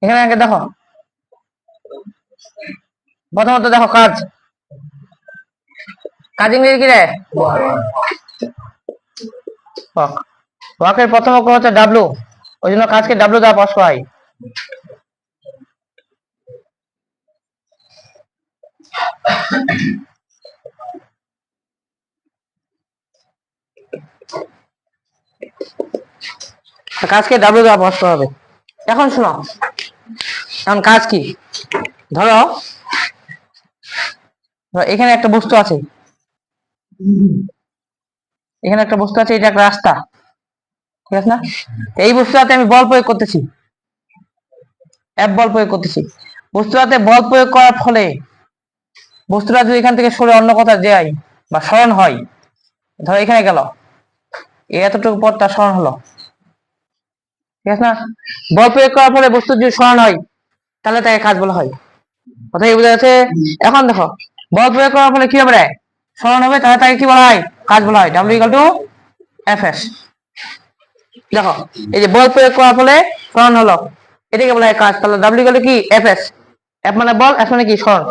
এখানে আগে দেখো, প্রথমত দেখো কাজ ইংরেজি কি রে? ওয়াক। ওয়াকের প্রথম অক্ষর হচ্ছে ডাব্লু, ওই জন্য কাজকে ডাব্লু দ্বারা প্রকাশ করা হয়। কাজকে ডাব্লু দ্বারা প্রকাশ করা হবে। এখন শোনো, এখন কাজ কি? ধরো এখানে একটা বস্তু আছে, এখানে একটা বস্তু আছে, এটা একটা রাস্তা, ঠিক আছে না? এই বস্তুটাতে আমি বল প্রয়োগ করতেছি, এফ বল প্রয়োগ করতেছি। বস্তুটাতে বল প্রয়োগ করার ফলে বস্তুটা যদি এখান থেকে সরে অন্য কোথাও যায় বা স্মরণ হয়, ধরো এখানে গেল, এতটুকু পথ তার স্মরণ হলো, ঠিক আছে না? বল প্রয়োগ করার ফলে বস্তু যদি স্মরণ হয় তাহলে তাকে কাজ বলা হয়। কথা কি বোঝা যাচ্ছে? এখন দেখো, বল প্রয়োগ করার ফলে কি হবে? স্মরণ হবে, তাহলে তাকে কি বলা হয়? কাজ বলা হয়। W equal to F S. দেখো, এই যে বল প্রয়োগ করার ফলে স্মরণ হলো, এটাকে বলা হয় কাজ। তাহলে ডাব্লিউ ইকুয়াল টু কি? F S. এফ মানে বল, এফ মানে কি? স্মরণ।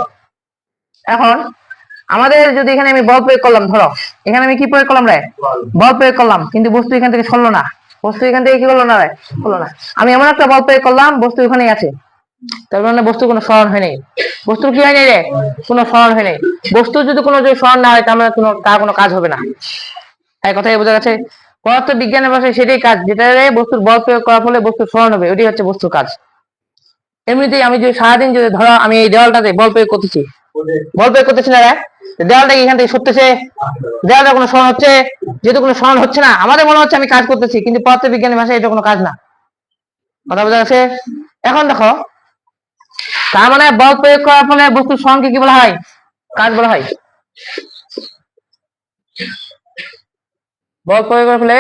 এখন আমাদের যদি এখানে আমি বল প্রয়োগ করলাম, ধরো এখানে আমি কি প্রয়োগ করলাম রে? বল প্রয়োগ করলাম, কিন্তু বস্তু এখান থেকে সরলো না। বস্তু এখান থেকে কি করলো না রে? হলো না। আমি এমন একটা বল প্রয়োগ করলাম, বস্তু ওখানেই আছে, তার মানে বস্তু কোনো স্মরণ হয় নাই। বস্তুর কি হয় নাই রে? কোনো স্মরণ হয় নাই। বস্তু যদি কোনো স্মরণ না হয়, তার মানে তার কোনো কাজ হবে না। এই কথাই বোঝা গেছে? পদার্থ বিজ্ঞানের ভাষায় সেটাই কাজ, যেটা বস্তুর বল প্রয়োগ করার ফলে বস্তুর স্মরণ হবে, ওইটাই হচ্ছে বস্তুর কাজ। এমনিতেই আমি যদি সারাদিন যদি ধরো আমি এই দেওয়ালটাতে বল প্রয়োগ করতেছি, বল প্রয়োগ করতেছি না রে, দেওয়ালটা এখান থেকে সরতেছে, দেওয়ালটা কোনো স্মরণ হচ্ছে? যেহেতু কোনো স্মরণ হচ্ছে না, আমাদের মনে হচ্ছে আমি কাজ করতেছি, কিন্তু পদার্থ বিজ্ঞানের ভাষায় এটা কোনো কাজ না। কথা বোঝা গেছে? এখন দেখো, তার মানে বল প্রয়োগ করার ফলে বস্তুর স্মরণকে কি বলা হয়? কাজ বলা হয়। বল প্রয়োগ করার ফলে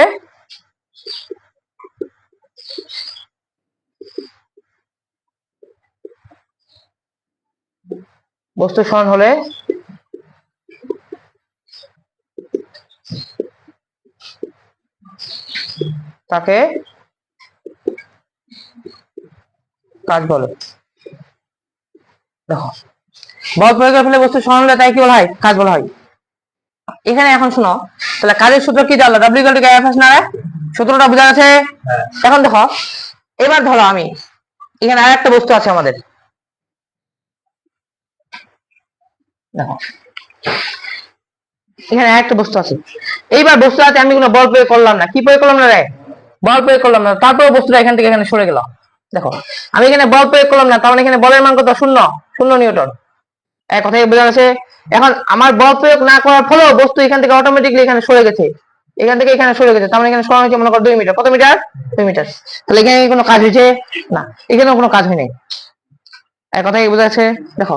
বস্তু স্মরণ হলে তাকে কাজ বলে। দেখো, বল প্রয়োগের ফলে বস্তু স্মরণ হলে তাই কি বলা হয়? কাজ বলা হয়। এখানে এখন শোনো, তাহলে কাজের সূত্র কি জানলো? W equal to K F S না রে? সূত্রটা বোঝা গেছে? এখন দেখো, এবার ধরো আমি এখানে আর একটা বস্তু আছে আমাদের, দেখো এখানে একটা বস্তু আছে। এইবার বস্তু আছে, আমি কোনো বল প্রয়োগ করলাম না। কি প্রয়োগ করলাম না রে? বল প্রয়োগ করলাম না। তারপরে বস্তুটা এখান থেকে এখানে সরে গেল। দেখো, আমি এখানে বল প্রয়োগ করলাম না, তার মানে এখানে বলের মান কত? শূন্য। শূন্য নিউটন। এক কথাই বোঝা গেছে? এখন আমার বল প্রয়োগ না করার ফলেও বস্তু এখান থেকে অটোমেটিকলি এখানে সরে গেছে, এখান থেকে এখানে সরে গেছে, তার মানে এখানে সরানো হয়েছে মনে করো 2 মিটার। কত মিটার? 2 মিটার। তাহলে এখানে কোনো কাজ হয়েছে না, এখানেও কোনো কাজ হয়নি। এক কথাই বোঝা যাচ্ছে? দেখো,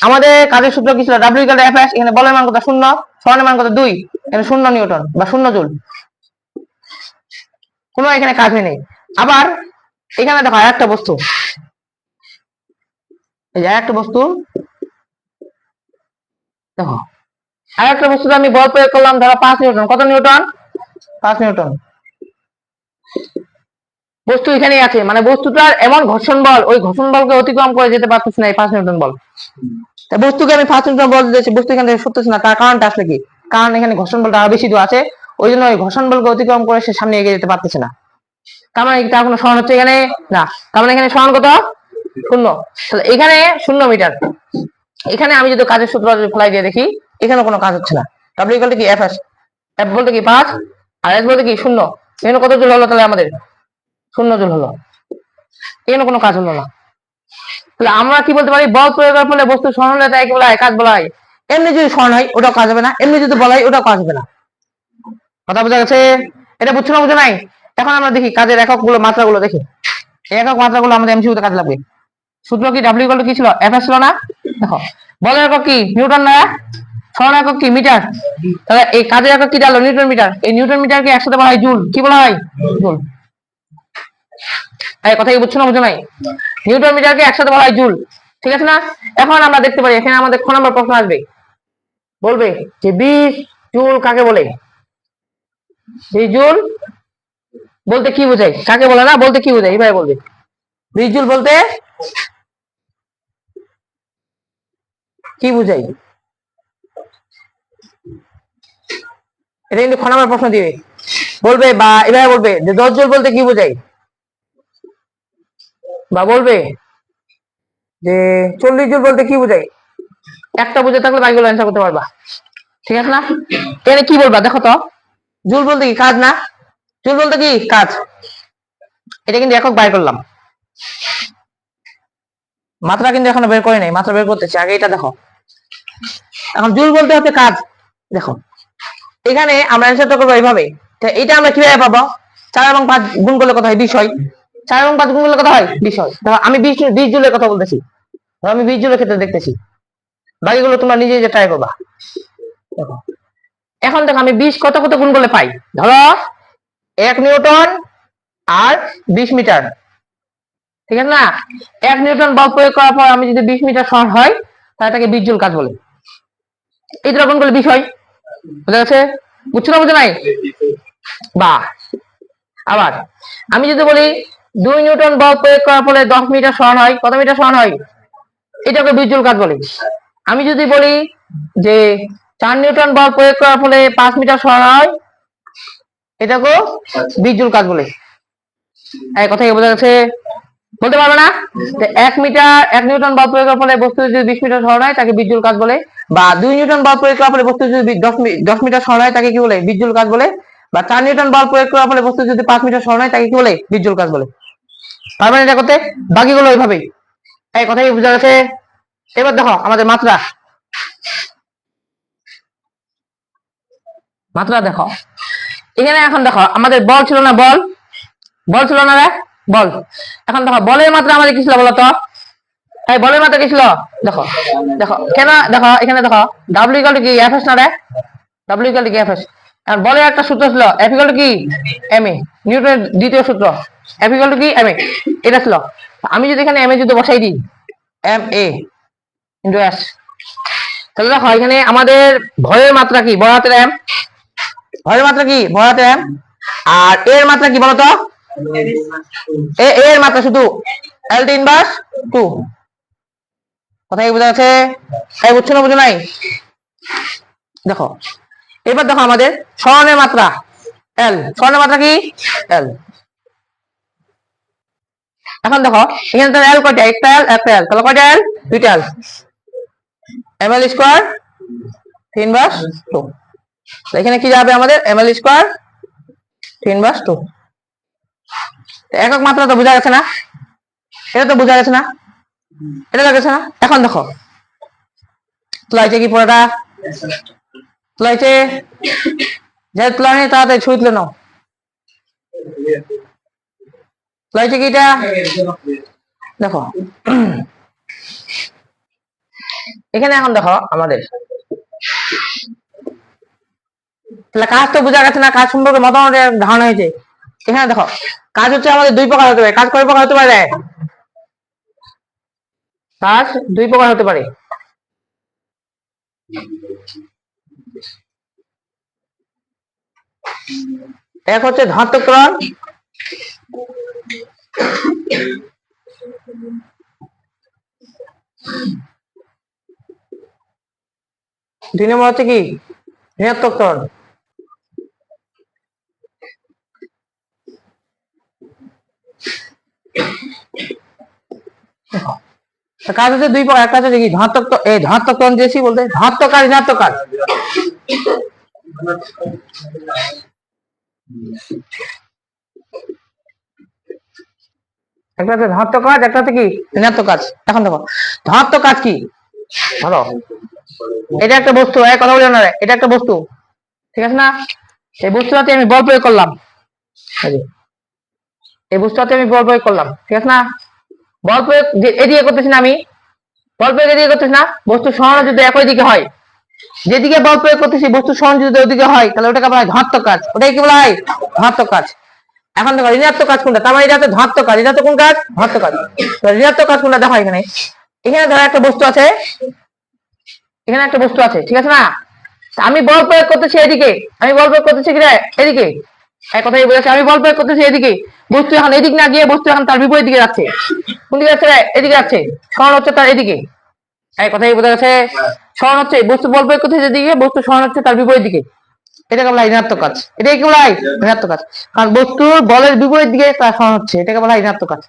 আমাদের কাজের সূত্র কি ছিল? W equal to F S. এখানে বলের মান কত? শূন্য, স্মরণের মান কত? 2, এখানে শূন্য নিউটন বা শূন্য জুল। কোনো এখানে কাজ হয়নি। আবার এখানে দেখো আরেকটা বস্তু, এই যে আরেকটা বস্তু, দেখো আরেকটা বস্তুতে আমি বল প্রয়োগ করলাম, ধরো 5 নিউটন। কত নিউটন? 5 নিউটন। বস্তু এখানেই আছে, মানে বস্তুটার এমন ঘর্ষণ বল, ওই ঘর্ষণ বলকে অতিক্রম করে যেতে পারতেছে না এই 5 নিউটন বল। তাই বস্তুকে আমি 5 নিউটন বল দিয়েছি, বস্তু এখান থেকে সরতেছে না। তার কারণটা আসলে কি? কারণ এখানে ঘর্ষণ বলটা আরো বেশি দূর আছে, ওই জন্য ওই ঘর্ষণ বলকে অতিক্রম করে সে সামনে এগিয়ে যেতে পারতেছে না। তার মানে তার কোনো সরণ হচ্ছে এখানে না। তার মানে এখানে সরণ কত? শূন্য। তাহলে এখানে 0 মিটার। এখানে আমি যদি কাজের সূত্র ফেলাই দিয়ে দেখি, এখানে কোনো কাজ হচ্ছে না। ডাব্লিউ ইকুয়াল টু কি? F S. এফ বলতে কি? 5, আর এস বলতে কি? 0। এখানে কত জুল হলো? তাহলে আমাদের 0 জুল হলো। এখানে কোনো কাজ হলো না। তাহলে আমরা কি বলতে পারি? বল প্রয়োগের ফলে বস্তু স্মরণ হলে তাই কি বলা হয়? কাজ বলা হয়। এমনি যদি স্মরণ হয় ওটাও কাজ হবে না, এমনি যদি বলা হয় ওটাও কাজ হবে না। কথা বোঝা গেছে? এটা বুঝছো না বুঝো নাই? এখন আমরা দেখি কাজের একক গুলো, মাত্রাগুলো দেখি। এই একক মাত্রাগুলো আমাদের এমসিকিউ তে কাজে লাগবে। সূত্র কি? ডাব্লিউ ইকুয়াল টু কি ছিল? এফ এস ছিল না? দেখো, বলের একক কি? নিউটন না? স্মরণ একক কি? মিটার। তাহলে এই কাজের একক কি জানলো? Newton metre. এই নিউটন মিটারকে একসাথে বলা হয় জুল। কি বলা হয়? জুল। এই কথা কি বুঝছো না বুঝো নাই? নিউটন মিটারকে একসাথে বলা হয় জুল, ঠিক আছে না? এখন আমরা দেখতে পারি এখানে আমাদের খ নম্বর প্রশ্ন আসবে, বলবে যে 20 জুল কাকে বলে? 20 জুল বলতে কি বোঝায়? কাকে বলে না বলতে কি বোঝায়? এইভাবে বলবে 20 জুল বলতে কি বুঝাই? এটা কিন্তু খ নম্বর প্রশ্ন দিবে, বলবে বা এভাবে বলবে যে 10 জুল বলতে কি বুঝাই, বা বলবে যে 40 জুল বলতে কি বুঝাই। একটা বুঝে থাকলে বাকিগুলো অ্যান্সার করতে পারবা, ঠিক আছে না? এখানে কি বলবা দেখো তো, জুল বলতে কি কাজ না? জুল বলতে কি কাজ। এটা কিন্তু একক বাইর করলাম, মাত্রা কিন্তু এখনো বের করে নাই, মাত্রা বের করতেছি, আগে এটা দেখো। এখন জুল বলতে হচ্ছে কাজ। দেখো এখানে আমরা অ্যান্সারটা করবো এইভাবে, এটা আমরা কিভাবে পাবো? 4 এবং 5 গুণ করলে কত হয়? 20 হয়। 4 এবং 5 গুণ করলে কত হয়? 20 হয়। দেখো আমি 20 জুলের কথা বলতেছি, আমি 20 জুলের ক্ষেত্রে দেখতেছি, বাকিগুলো তোমরা নিজে নিজে ট্রাই করবা। দেখো এখন দেখো আমি 20 কত কত গুণ করলে পাই। ধরো 1 নিউটন আর 20 মিটার, ঠিক আছে না? 1 নিউটন বল প্রয়োগ করার পর আমি যদি 20 মিটার সমান হয়, তাহলে তাকে 20 জুল কাজ বলে। এই দুটো গুণ করলে 20 হয়, বুঝা গেছে? বুঝছো না বুঝো নাই? বা আবার আমি যদি বলি 2 নিউটন বল প্রয়োগ করার ফলে 10 মিটার সমান হয়, কত মিটার সমান হয়? এটাকে 20 জুল কাজ বলে। আমি যদি বলি যে 4 নিউটন বল প্রয়োগ করার ফলে 5 মিটার সমান হয়, এটাকেও 20 জুল কাজ বলে। এই কথা কি বোঝা গেছে? বলতে পারবে না? 1 নিউটন বল প্রয়োগের ফলে বস্তু যদি 20 মিটার সরণ হয় তাকে 20 জুল কাজ বলে, বা 2 নিউটন বল প্রয়োগ করার ফলে বস্তু যদি 10 মিটার সরণ হয় তাকে কি বলে? 20 জুল কাজ বলে, বা 4 নিউটন বল প্রয়োগ করার ফলে বস্তু যদি 5 মিটার সরণ হয় তাকে কি বলে? 20 জুল কাজ বলে। পারবেন এটা করতে? বাকিগুলো ওইভাবেই। এই কথা কি বোঝা গেছে? এবার দেখো আমাদের মাত্রা, মাত্রা দেখো এখানে। এখন দেখো আমাদের বল ছিল না, বল বল ছিল না রে, বল। এখন দেখো বলের মাত্রা আমাদের কি ছিল বলতো? এই বলের মাত্রা কি ছিল? দেখো দেখো কেন, দেখো এখানে দেখো ডাব্লিউ ইকুয়াল টু কি এফ এস না রে, ডাব্লিউ ইকুয়াল টু কি এফ এস। আর বলের একটা সূত্র ছিল এফ ইকুয়াল টু কি এম এ, নিউটনের দ্বিতীয় সূত্র, এফ ইকুয়াল টু কি এম এ, এটা ছিল। আমি যদি এখানে এম এ যদি বসাই দিই, এম এ ইনটু এস, তাহলে দেখো এখানে আমাদের ভরের মাত্রা কি? বড় হাতের এম। ভরের মাত্রা কি? বড় হাতের এম। আর এর মাত্রা কি বলতো? এর মাত্রা শুধু এল ইনভার্স 2। কথা কি বোঝা যাচ্ছে? এই বুঝছো না বুঝো নাই? দেখো এবার দেখো আমাদের স্বরণের মাত্রা এল, স্বরণের মাত্রা কি? এল। এখন দেখো এখানে তো এল কয়টা? একটা এল, একটা এল, তাহলে কয়টা এল? দুইটা এল। M L square inverse 2। এখানে কি যাবে আমাদের? M L square inverse 2। একক মাত্রা তো বোঝা গেছে না? এটা তো বোঝা গেছে না? এটা গেছে না? এখন দেখো তোলাইছে কি পুরোটা? তোলাইছে, যাই তোলা নেই তাড়াতাড়ি ছুঁই তুলে নাও। তোলাইছে কি এটা? দেখো এখানে এখন দেখো আমাদের তাহলে কাজ তো বোঝা গেছে না? কাজ সম্পর্কে মোটামুটি ধারণা হয়েছে। এখানে দেখো কাজ হচ্ছে আমাদের দুই প্রকার হতে পারে। কাজ কয় প্রকার হতে পারে? কাজ দুই প্রকার হতে পারে। এক হচ্ছে ধনাত্মক ত্বরণ, দুই নম্বর হচ্ছে কি ঋণাত্মক ত্বরণ। কাজ হচ্ছে দুই প্রকার, একটা হচ্ছে কি ধনাত্মক, এই ধনাত্মক ত্বরণ দিয়েছি বলতে ধনাত্মক কাজ, ঋণাত্মক কাজ। একটা হচ্ছে ধনাত্মক কাজ, একটা হচ্ছে কি ঋণাত্মক কাজ। এখন দেখো ধনাত্মক কাজ কি? ভালো, এটা একটা বস্তু, এক কথা বলি না, এটা একটা বস্তু, ঠিক আছে না? এই বস্তুটাতে আমি বল প্রয়োগ করলাম, এই বস্তুটাতে আমি বল প্রয়োগ করলাম, ঠিক আছে না? বল প্রয়োগ এদিকে করতেছি না, আমি বল প্রয়োগ এদিকে করতেছি না। বস্তু সরানো যদি একই দিকে হয়, যেদিকে বল প্রয়োগ করতেছি বস্তু সরানো যদি ওদিকে হয়, তাহলে ওটাকে বলা হয় ধনাত্মক কাজ। ওটাকে কি বলা হয়? ধনাত্মক কাজ। এখন দেখো ঋণাত্মক কাজ কোনটা? তার মানে এটা হচ্ছে ধনাত্মক কাজ। এটা তো কোন কাজ? ধনাত্মক কাজ। ঋণাত্মক কাজ কোনটা দেখো এখানে। এখানে ধরো একটা বস্তু আছে, এখানে একটা বস্তু আছে, ঠিক আছে না? আমি বল প্রয়োগ করতেছি এদিকে, আমি বল প্রয়োগ করতেছি কি এদিকে, এক কথাই বলেছে আমি বল প্রয়োগ করতেছি এদিকে, বস্তু এখন এদিক না গিয়ে বস্তু এখন তার বিপরীত দিকে যাচ্ছে। কোন দিকে যাচ্ছে? এদিকে যাচ্ছে। সরণ হচ্ছে তার এদিকে। এক কথাই বোঝা গেছে। সরণ হচ্ছে বস্তু বল প্রয়োগ করতেছে যেদিকে, বস্তু সরণ হচ্ছে তার বিপরীত দিকে। এটাকে বলা হয় ঋণাত্মক কাজ। এটাকে কি বলা হয়? ঋণাত্মক কাজ। কারণ বস্তুর বলের বিপরীত দিকে তার সরণ হচ্ছে, এটাকে বলা হয় ঋণাত্মক কাজ।